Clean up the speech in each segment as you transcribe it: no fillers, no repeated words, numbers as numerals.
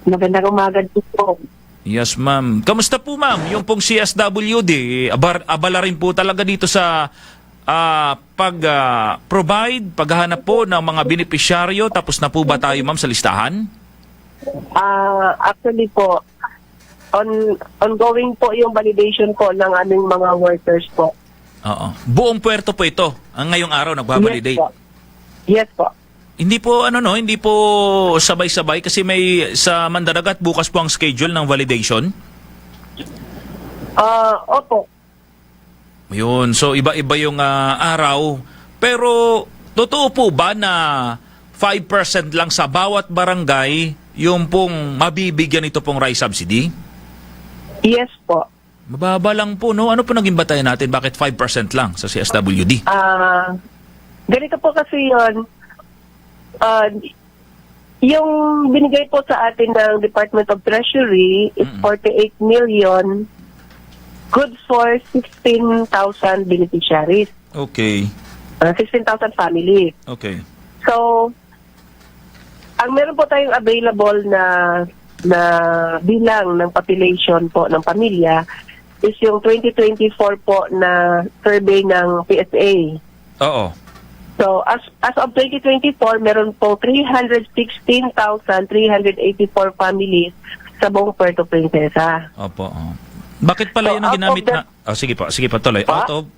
Magandang umaga din po. Yes, ma'am. Kamusta po, ma'am? Yung pong CSWD, abala rin po talaga dito sa pag-provide, paghahanap po ng mga benepisyaryo. Tapos na po ba tayo, ma'am, sa listahan? Actually po, ongoing po yung validation po ng aming mga workers po. Oo. Buong puerto po ito. Ang ngayong araw nagbabalidate. Yes po. Yes po. Hindi po hindi po sabay-sabay kasi may sa Mandaragat bukas po ang schedule ng validation. Opo. Yun, so iba-iba yung araw. Pero totoo po ba na 5% lang sa bawat barangay yung pong mabibigyan ito pong rice subsidy? Yes po. Mababa lang po, no? Ano po naging batayan natin? Bakit 5% lang sa CSWD? Ganito po kasi yun. Yung binigay po sa atin ng Department of Treasury is 48 million, good for 16,000 beneficiaries. Okay. 16,000 families. Okay. So, ang meron po tayong available na bilang ng population po ng pamilya is yung 2024 po na survey ng PSA. Oo. So, as of 2024, meron po 316,384 families sa buong Puerto Princesa. Opo. Bakit pala So, yun ang out ginamit of na... Sige po, tuloy. Pa? Out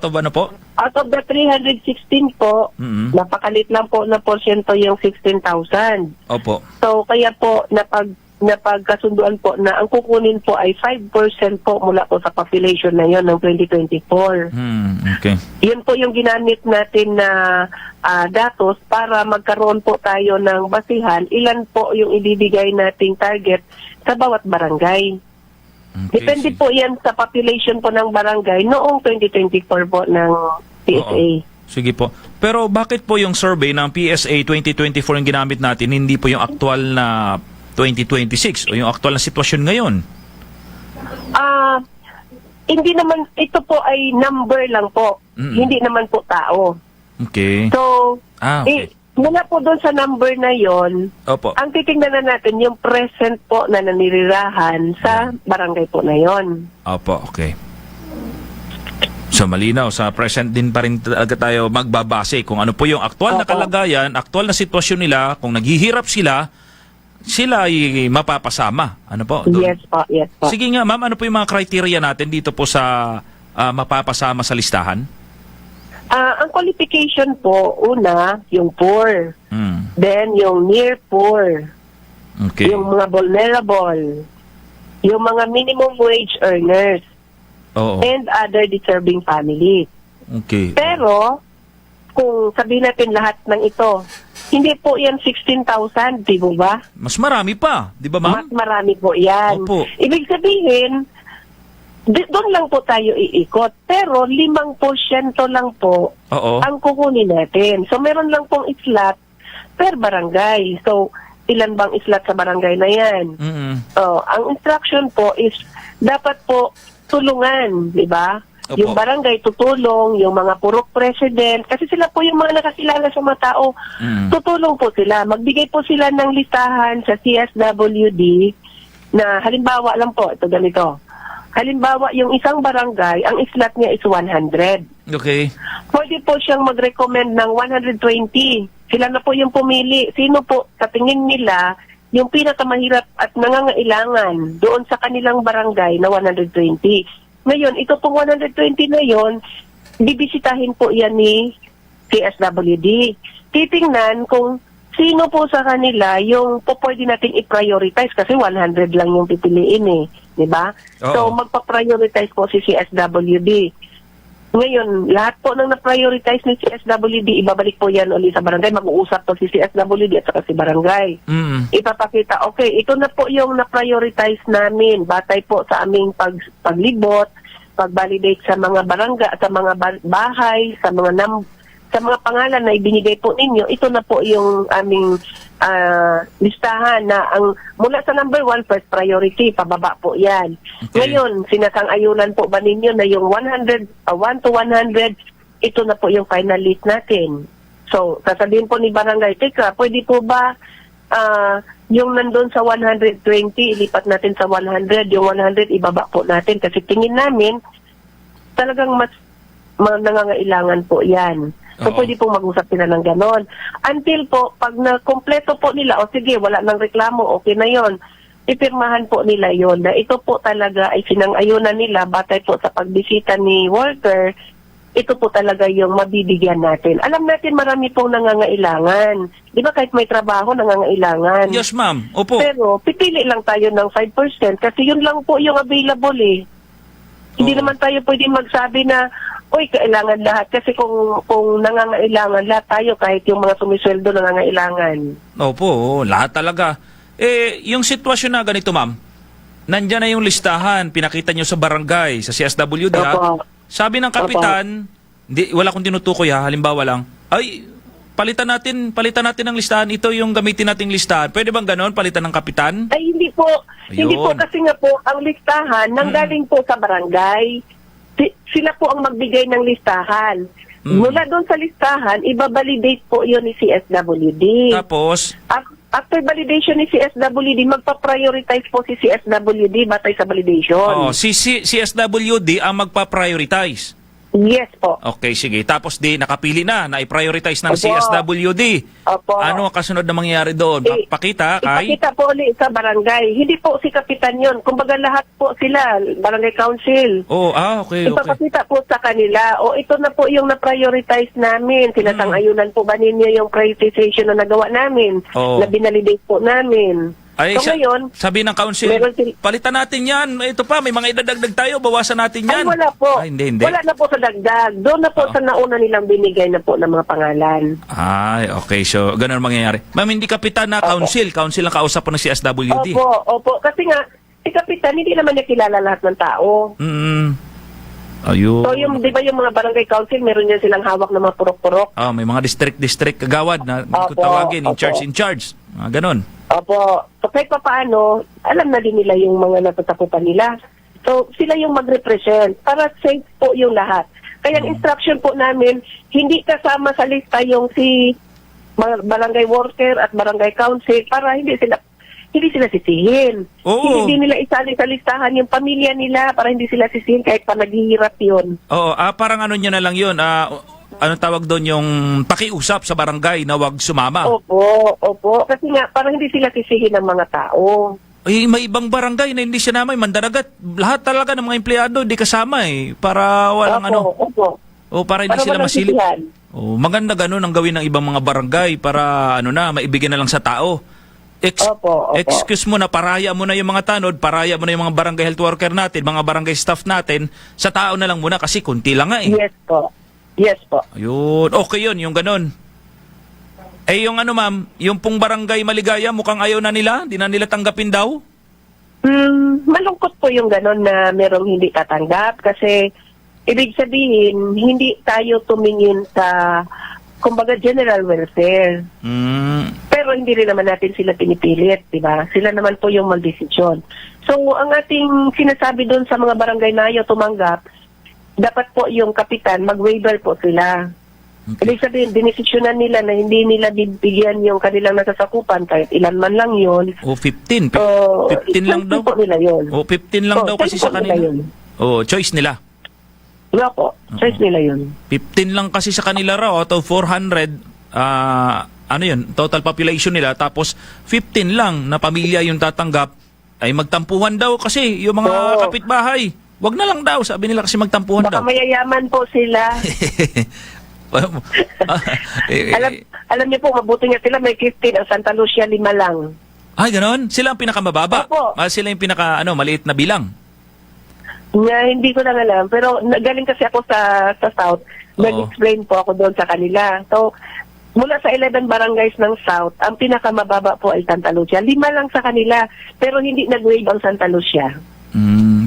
of ano po? Out of the 316 po, napakalit lang po na porsyento yung 16,000. Opo. So, kaya po napagkasunduan po na ang kukunin po ay 5% po mula po sa population na yon ng 2024. Okay. Yun po yung ginamit natin na datos para magkaroon po tayo ng basihan ilan po yung ibibigay nating target sa bawat barangay. Depende po yan sa population po ng barangay noong 2024 po ng PSA. Oo. Sige po. Pero bakit po yung survey ng PSA 2024 yung ginamit natin, hindi po yung aktual na 2026 o yung aktual na sitwasyon ngayon? Hindi naman, ito po ay number lang po. Hindi naman po tao. Okay. So, okay. mula po doon sa number na yon, Opo. ang titingnan na natin yung present po na nanirirahan sa barangay po na yon. Opo, okay. So malinaw, sa present din pa rin talaga tayo magbabase kung ano po yung aktual na kalagayan, aktual na sitwasyon nila, kung naghihirap sila ay mapapasama. Ano po? Doon? Yes po, yes po. Sige nga ma'am, ano po yung mga criteria natin dito po sa mapapasama sa listahan? Ang qualification po, una, yung poor. Then, yung near poor. Okay. Yung mga vulnerable. Yung mga minimum wage earners. Oo. And other deserving families. Okay. Pero, kung sabihin natin lahat ng ito, hindi po yan 16,000, di ba? Mas marami pa, di ba ma'am? Mas marami po yan. Opo. Ibig sabihin, doon lang po tayo iikot. Pero 5% lang po Oo. ang kukunin natin. So meron lang pong slot per barangay. So ilan bang slot sa barangay na yan? Ang instruction po is dapat po tulungan, di ba? Opo. Yung barangay tutulong, yung mga purok president, kasi sila po yung mga nakakilala sa mga tao, tutulong po sila. Magbigay po sila ng listahan sa CSWD na halimbawa lang po, ito ganito. Halimbawa, yung isang barangay, ang slot niya is 100. Okay. Pwede po siyang mag-recommend ng 120. Sila na po yung pumili. Sino po sa tingin nila yung pinakamahirap at nangangailangan doon sa kanilang barangay na 120. Ngayon, ito pong 120 na yon, bibisitahin po yan ni CSWD. Titingnan kung sino po sa kanila yung po pwede natin i-prioritize kasi 100 lang yung pipiliin eh. Diba? So, magpa-prioritize po si CSWD. Ngayon, lahat po ng na-prioritize ni CSWD, ibabalik po yan ulit sa barangay. Mag-uusap po si CSWD at saka si barangay. Ipapakita, okay, ito na po yung na-prioritize namin. Batay po sa aming paglibot, pag-validate sa mga barangay, sa mga bahay, sa mga pangalan na ibinigay po ninyo, ito na po yung aming listahan na ang mula sa number 1, first priority, pababa po yan. Okay. Ngayon, sinasang-ayunan po ba ninyo na yung 1 to 100, ito na po yung final list natin. So, sasabihin po ni barangay, teka, pwede po ba yung nandun sa 120, ilipat natin sa 100. Yung 100, ibaba po natin. Kasi tingin namin, talagang mas nangangailangan po yan. So, Oo. pwede pong mag-usap sila ng ganon. Until po, pag na-kompleto po nila, o sige, wala nang reklamo, okay na yon, ipirmahan po nila yon na ito po talaga ay sinang-ayunan nila batay po sa pagbisita ni worker, ito po talaga yung mabibigyan natin. Alam natin marami pong nangangailangan. Di ba kahit may trabaho, nangangailangan. Yes, ma'am. Opo. Pero pipili lang tayo ng 5% kasi yun lang po yung available eh. Hindi Oo. naman tayo pwede magsabi na, uy, kailangan lahat. Kasi kung nangangailangan lahat tayo, kahit yung mga sumisweldo nangangailangan. Opo, lahat talaga. Yung sitwasyon na ganito, ma'am, nandyan na yung listahan, pinakita nyo sa barangay, sa CSWD, ha? Opo. Sabi ng kapitan, wala kong tinutukoy, ha, halimbawa lang, ay, palitan natin ang listahan, ito yung gamitin nating listahan. Pwede bang ganon, palitan ng kapitan? Ay, hindi po. Hindi po Ayun. kasi nga po, ang listahan, nanggaling po sa barangay. Sila po ang magbigay ng listahan. Mula doon sa listahan, ibabalidate po yun ni CSWD. Tapos, After validation ni CSWD, magpa-prioritize po si CSWD batay sa validation. si CSWD ang magpa-prioritize. Yes po. Okay, sige. Tapos nakapili na i-prioritize ng Opo. CSWD. Opo. Ano ang kasunod na mangyayari doon? Pakita kay... Ipakita po ulit sa barangay. Hindi po si Kapitan yun. Kumbaga lahat po sila, barangay council. Oh, okay. Ipapakita po sa kanila. O ito na po yung na-prioritize namin. Sinasang-ayunan po ba ninyo yung prioritization na nagawa namin? Oo. Na binalidate po namin. Ay, So ngayon, sabi ng council, meron palitan natin yan. Ito pa, may mga idadagdag tayo, bawasan natin yan. ay wala po. Ay, hindi. Wala na po sa dagdag. Doon na po Oo. sa nauna nilang binigay na po ng mga pangalan. Ay, okay. So, ganun mangyayari. Ma'am, hindi kapitan na council. Council ang kausap po ng CSWD. Opo. Kasi nga, si Kapitan, hindi naman niya kilala lahat ng tao. Ayun. So yung, di ba yung mga barangay council, meron yan silang hawak ng mga purok-purok. May mga district kagawad na Opo, tawagin, in opo. charge. Ganun. Opo. So kahit pa paano, alam na din nila yung mga natatakupan nila. So sila yung mag-represent para safe po yung lahat. Kaya ang instruction po namin, hindi kasama sa lista yung si mga barangay worker at barangay council para hindi sila sisihin. Oo. Hindi nila isali sa listahan yung pamilya nila para hindi sila sisihin kahit pa naghihirap yun. Oo, parang ano nyo na lang yun, anong tawag doon, yung pakiusap sa barangay na wag sumama. Opo. Kasi nga, parang hindi sila sisihin ng mga tao. May ibang barangay na hindi siya namay, mandaragat. Lahat talaga ng mga empleyado hindi kasama para walang Opo. para hindi Para sila walang masilip. sisihan. Maganda ganun ang gawin ng ibang mga barangay para maibigyan na lang sa tao. Opo. Excuse mo na, paraya mo na yung mga tanod, paraya mo na yung mga barangay health worker natin, mga barangay staff natin, sa tao na lang muna kasi kunti lang nga eh. Yes po. Ayun, okay yun, yung ganun. Yung ma'am, yung pong barangay Maligaya, mukhang ayaw na nila, di na nila tanggapin daw? Malungkot po yung gano'n na merong hindi tatanggap kasi ibig sabihin, hindi tayo tumingin sa, kumbaga, general welfare. Pero hindi rin naman natin sila pinipilit, di ba? Sila naman po yung magdesisyon. So, ang ating sinasabi doon sa mga barangay na ayaw tumanggap, dapat po yung kapitan, mag-waiver po sila. Okay. Ibig sabihin, dinesisyonan nila na hindi nila bibigyan yung kanilang nasasakupan kahit ilan man lang yun. 15. So, 15 lang daw. po nila yun. 15 lang daw kasi sa kanila. Yun. Choice nila. Wala po. Choice nila yun. 15 lang kasi sa kanila raw out of 400 total population nila, tapos 15 lang na pamilya yung tatanggap, ay magtampuhan daw kasi yung mga kapitbahay. Wag na lang daw, sabi nila kasi magtampuhan Baka daw. mayayaman po sila. alam niyo po, mabuti nga sila, may 15, ang Santa Lucia 5 lang. Ay, ganon? Sila ang pinakamababa? Opo. Sila yung maliit na bilang? Hindi ko lang alam, pero galing kasi ako sa South, nag-explain po ako doon sa kanila. So, mula sa 11 barangays ng South, ang pinakamababa po ay Santa Lucia. 5 lang sa kanila, pero hindi nag-waive ang Santa Lucia.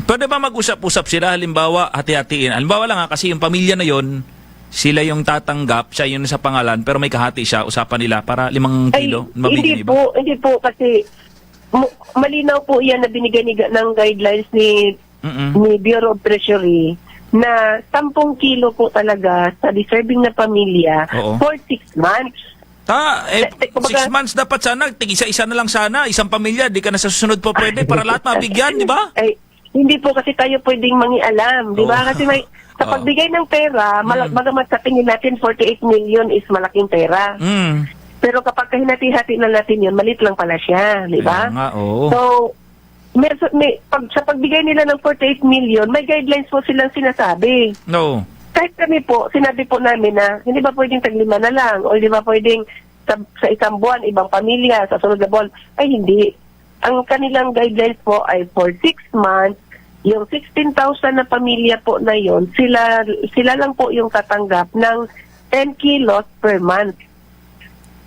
Pwede ba mag-usap-usap sila, halimbawa, hati-hatiin? Halimbawa lang kasi yung pamilya na yon, sila yung tatanggap, siya yun sa pangalan, pero may kahati siya, usapan nila para 5 kilo. Hindi po, kasi malinaw po yan na binigay ng guidelines ni Bureau of Treasury na 10 kilo po talaga sa deserving na pamilya Oo. for 6 months. Kumbaga- 6 months dapat sana, tig-isa-isa na lang sana, isang pamilya, di ka na sa susunod pa pwede para lahat mabigyan, di ba? Ay, hindi po kasi tayo pwedeng mangialam, di ba? Oo. Kasi may, sa Oo. pagbigay ng pera, bagamat sa tingin natin 48 million is malaking pera. Mm. Pero kapag hinati-hati na natin yun, malit lang pala siya, di ba? Kaya nga, oo. So, sa pagbigay nila ng 48 million, may guidelines po silang sinasabi. No. Kahit kami po, sinabi po namin na hindi ba pwedeng taglima na lang o hindi ba pwedeng sa isang buwan, ibang pamilya, sa sunod na buwan, ay hindi. Ang kanilang guidelines po ay for 6 months, yung 16,000 na pamilya po na yon, sila lang po yung tatanggap ng 10 kilos per month.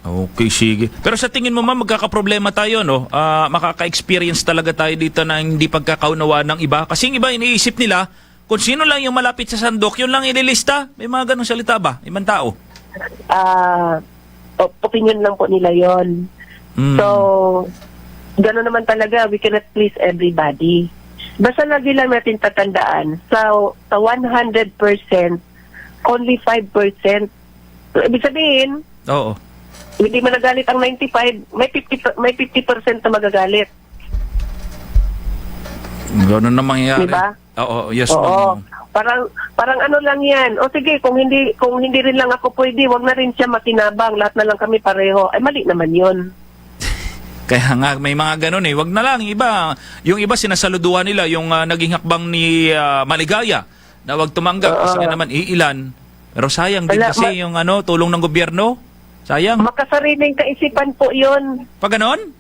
Okay, sige. Pero sa tingin mo, ma'am, magkakaproblema tayo, no? Makaka-experience talaga tayo dito na hindi pagkakaunawa ng iba. Kasi yung iba, iniisip nila, kung sino lang yung malapit sa sandok, yun lang ililista. May mga ganong salita ba? Ibang tao? Opinion lang po nila yon. Mm. So, gano'n naman talaga, we cannot please everybody. Basta lagi lang natin tatandaan, sa 100%, only 5%. So, ibig sabihin, Oo. hindi managalit ang 95, may 50% na magagalit. Gano'n na mangyayari. Diba? Oo, yes, Oo. ma'am. Parang ano lang 'yan. O sige, kung hindi rin lang ako pwede, wag na rin siya makinabang. Lahat na lang kami pareho. Ay mali naman 'yon. Kaya nga, may mga ganun eh. Wag na lang, yung iba sinasaluduhan nila, yung naging hakbang ni Maligaya, na wag tumanggap kasi nga naman iilan. Pero sayang din kasi yung tulong ng gobyerno. Sayang. Makasariling kaisipan po 'yon. Pag ganon?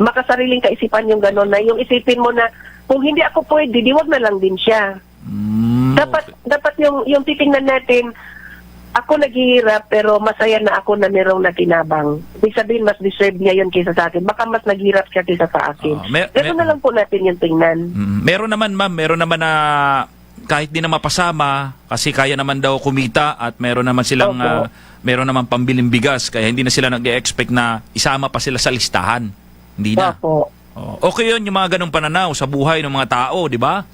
Makasariling kaisipan yung gano'n na yung isipin mo na kung hindi ako pwede, di wag na lang din siya. Dapat yung titingnan natin, ako naghihirap pero masaya na ako na merong nakinabang. Ibig sabihin, mas deserve niya yun kaysa sa akin. Baka mas naghirap siya kaysa sa akin. Gano'n na lang po natin yung tingnan. Meron naman, ma'am, na kahit di na mapasama kasi kaya naman daw kumita at meron naman silang meron naman pambiling bigas kaya hindi na sila nag-expect na isama pa sila sa listahan. Hindi na. Opo. Okay yun, yung mga ganong pananaw sa buhay ng mga tao, di ba?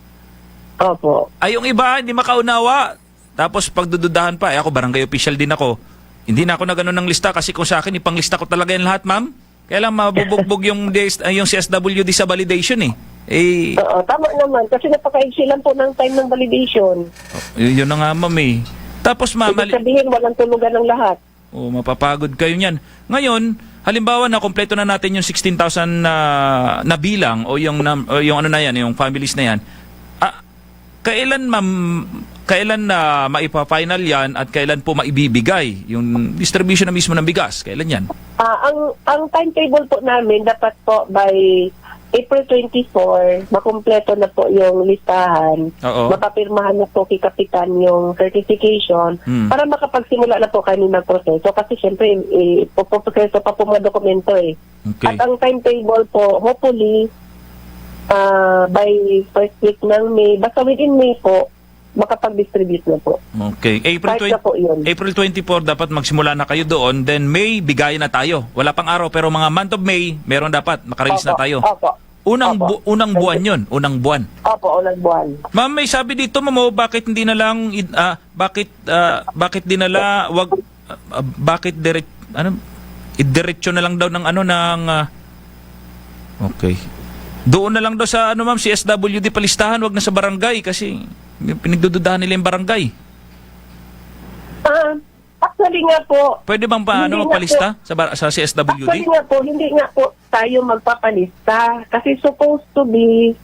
Opo. Ay, yung iba, hindi makaunawa. Tapos pagdududahan pa, ako barangay official din ako. Hindi na ako na ganun ng lista kasi kung sa akin, ipanglista ko talaga yung lahat, ma'am. Kaya lang mabubugbog yung CSWD sa validation eh. Oo, tama naman. Kasi napakaigsi lang po ng time ng validation. Yun na nga, ma'am eh. Tapos, ma'am... Ibig sabihin, walang tulugan ng lahat. Mapapagod kayo niyan. Ngayon, halimbawa na kompleto na natin yung 16,000 na bilang o yung ano na yan, yung families na yan. Kailan, ma'am, kailan na maipa-final yan at kailan po maibibigay yung distribution na mismo ng bigas? Kailan yan? Ang timetable po namin dapat po by April 24, makumpleto na po yung listahan. Oo. Mapapirmahan na po kay Kapitan yung certification para makapagsimula na po kami magproseso. Kasi syempre, ipoproseso pa po mga dokumento eh. Okay. At ang timetable po, hopefully, by first week ng May, basta within May po, makapag-distribute na po. Okay. Kahit na po yun. April 24 dapat magsimula na kayo doon. Then May, bigayan na tayo. Wala pang araw pero mga month of May, meron dapat. Makarelease na tayo. Opo. Unang buwan yun. Unang buwan. Opo, unang buwan. Ma'am, may sabi dito, ma'am, bakit hindi na lang bakit dinala idiretso na lang daw ng okay. Doon na lang daw sa ma'am, CSWD palistahan, wag na sa barangay kasi pinagdududahan nila yung barangay. Actually nga po, pwede bang magpalista sa CSWD? Actually nga po, hindi nga po tayo magpapalista kasi supposed to be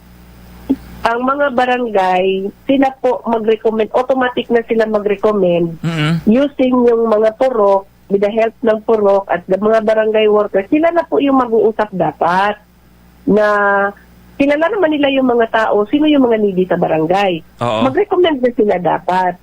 ang mga barangay, sila po mag-recommend, automatic na sila mag-recommend using yung mga purok, with the help ng purok at the mga barangay workers, sila na po yung mag-uusap dapat na kilala naman nila yung mga tao, sino yung mga needy sa barangay. Oo. Mag-recommend na sila dapat.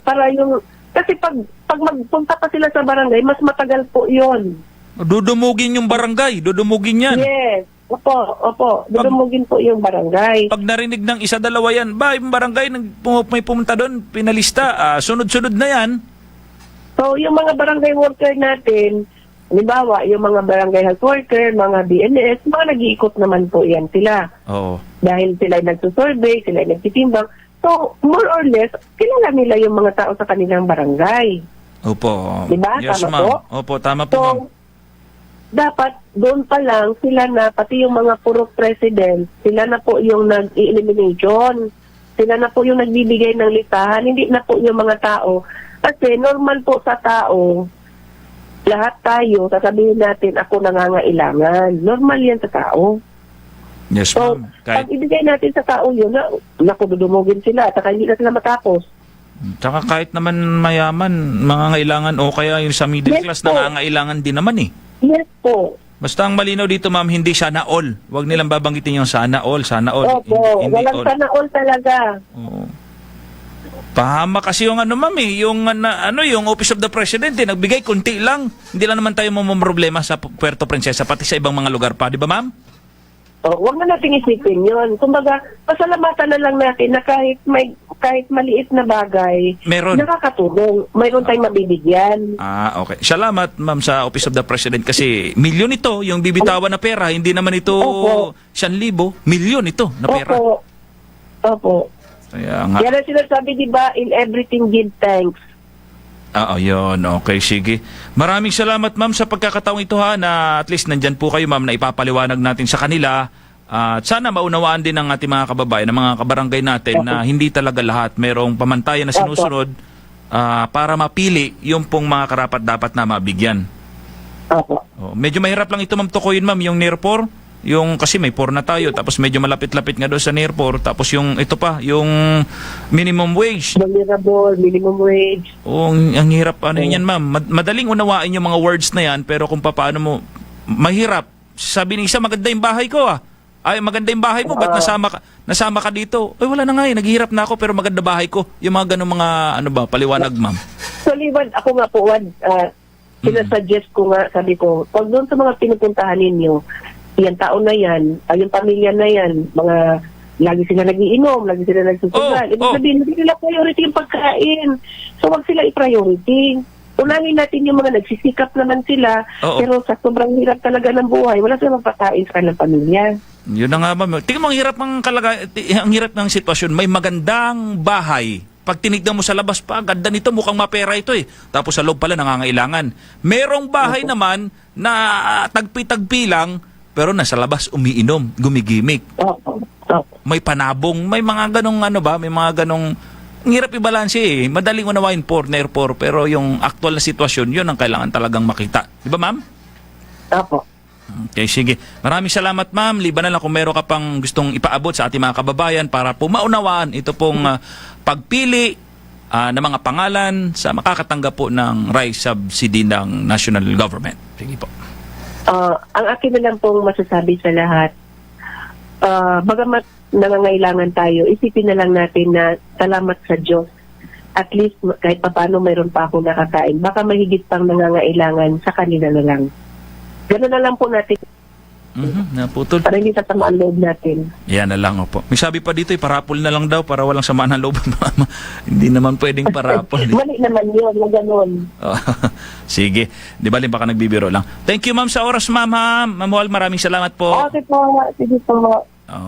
Para yung, kasi pag magpunta pa sila sa barangay, mas matagal po yun. Dudumugin yung barangay, dudumugin yan. Yes. Opo. Dudumugin po yung barangay. Pag narinig ng isa, dalawa yan, yung barangay, may pumunta doon, pinalista, sunod-sunod na yan. So, yung mga barangay worker natin, halimbawa, yung mga barangay health worker, mga BNS, mga nag-iikot naman po yan sila. Oo. Dahil sila ay nagsusurvey, sila ay nagtitimbang. So, more or less, kilala nila yung mga tao sa kanilang barangay. Opo. Diba? Yes, Tama ma'am. po? Opo, tama po, So, ma'am. dapat doon pa lang sila na, pati yung mga puro president, sila na po yung nag-elimination. Sila na po yung nagbibigay ng listahan, hindi na po yung mga tao. Kasi normal po sa tao, lahat tayo, sasabihin natin, ako nangangailangan. Normal yan sa tao. Yes, So, ma'am. pag ibigay natin sa tao yun, naku, dudumugin sila, at hindi na sila matapos. Tsaka kahit naman mayaman, mangangailangan o kaya yung sa middle Yes class, po. nangangailangan din naman eh. Yes po. Basta ang malinaw dito, ma'am, hindi sana all. Huwag nilang babanggitin yung sana all, sana all. Opo, Hindi walang all. sana all talaga. Oo. Pahama kasi yung ano, ma'am eh, yung yung Office of the President eh, nagbigay kunti lang. Hindi lang naman tayo problema sa Puerto Princesa, pati sa ibang mga lugar pa, di ba, ma'am? Huwag na natin isipin yun. Kumbaga, pasalamatan na lang natin na kahit maliit na bagay, Meron. nakakatulong. Mayroon tayong mabibigyan. Ah, okay. Salamat, ma'am, sa Office of the President kasi milyon ito, yung bibitawan na pera, hindi naman ito Opo. 1,000, milyon ito na pera. Opo. Opo. Kaya nga. Yan ang sinasabi, di ba, in everything give thanks. Yun. Okay, sige. Maraming salamat, ma'am, sa pagkakataong ito ha, na at least nandyan po kayo, ma'am, na ipapaliwanag natin sa kanila. At sana maunawaan din ng ating mga kababayan, ng mga kabarangay natin na hindi talaga lahat merong pamantayan na sinusunod para mapili yung pong mga karapat-dapat na mabigyan. Opo. Medyo mahirap lang ito, ma'am, tukuyin, ma'am, yung NER 4. Yung kasi may 4 na tayo, tapos medyo malapit-lapit nga doon sa NER 4. Tapos yung ito pa, yung minimum wage. Vulnerable, minimum wage. Ang hirap ano yan, ma'am. Madaling unawain yung mga words na yan, pero kung paano mo, mahirap. Sabi ng isa, maganda yung bahay ko Ay, maganda yung bahay mo, ba't nasama ka dito? Ay, wala na nga naghihirap na ako, pero maganda bahay ko. Yung mga ganun mga, paliwanag, ma'am. So, Liwan, ako nga po, sinasuggest ko nga, sabi ko, pag doon sa mga pinupuntahan ninyo, yan taon na yan, yung pamilya na yan, mga lagi sila nagiinom, lagi sila nagsusugal. Ibig sabihin, hindi nila priority yung pagkain. So, wag sila i-priority. Unahin natin yung mga nagsisikap naman sila, pero sa sobrang hirap talaga ng buhay, wala silang mapakain sa kanilang pamilya. Yun na nga, ma'am. Tingnan mo, ang hirap ng sitwasyon. May magandang bahay. Pag tinignan mo sa labas pa, ganda nito, mukhang mapera ito eh. Tapos sa loob pala, nangangailangan. Merong bahay naman na tagpi-tagpi lang, pero nasa labas umiinom, gumigimik. May panabong, may mga ganong may mga ganong ang hirap i-balance eh. Madaling unawain NER 4, pero yung actual na sitwasyon, yun ang kailangan talagang makita. Di ba, ma'am? Opo. Okay, sige. Maraming salamat, ma'am. Liban na lang kung meron ka pang gustong ipaabot sa ating mga kababayan para po maunawaan ito pong pagpili ng mga pangalan sa makakatanggap po ng rice subsidy ng national government. Sige po. Ang akin na lang pong masasabi sa lahat, bagamat nangangailangan tayo, isipin na lang natin na salamat sa Diyos. At least kahit paano mayroon pa akong nakakain. Baka mahigit pang nangangailangan sa kanila na lang. Gano'n na lang po natin. Naputol. Para hindi sasama ang loob natin. Yan na lang, opo. May sabi pa dito, parapol na lang daw para walang samaan ng loob. Hindi naman pwedeng parapol. Mali naman yun, na gano'n. Sige. Di ba, baka nagbibiro lang. Thank you, ma'am, sa oras, ma'am. Ma'am Wal, maraming salamat po. Okay po. Sige po.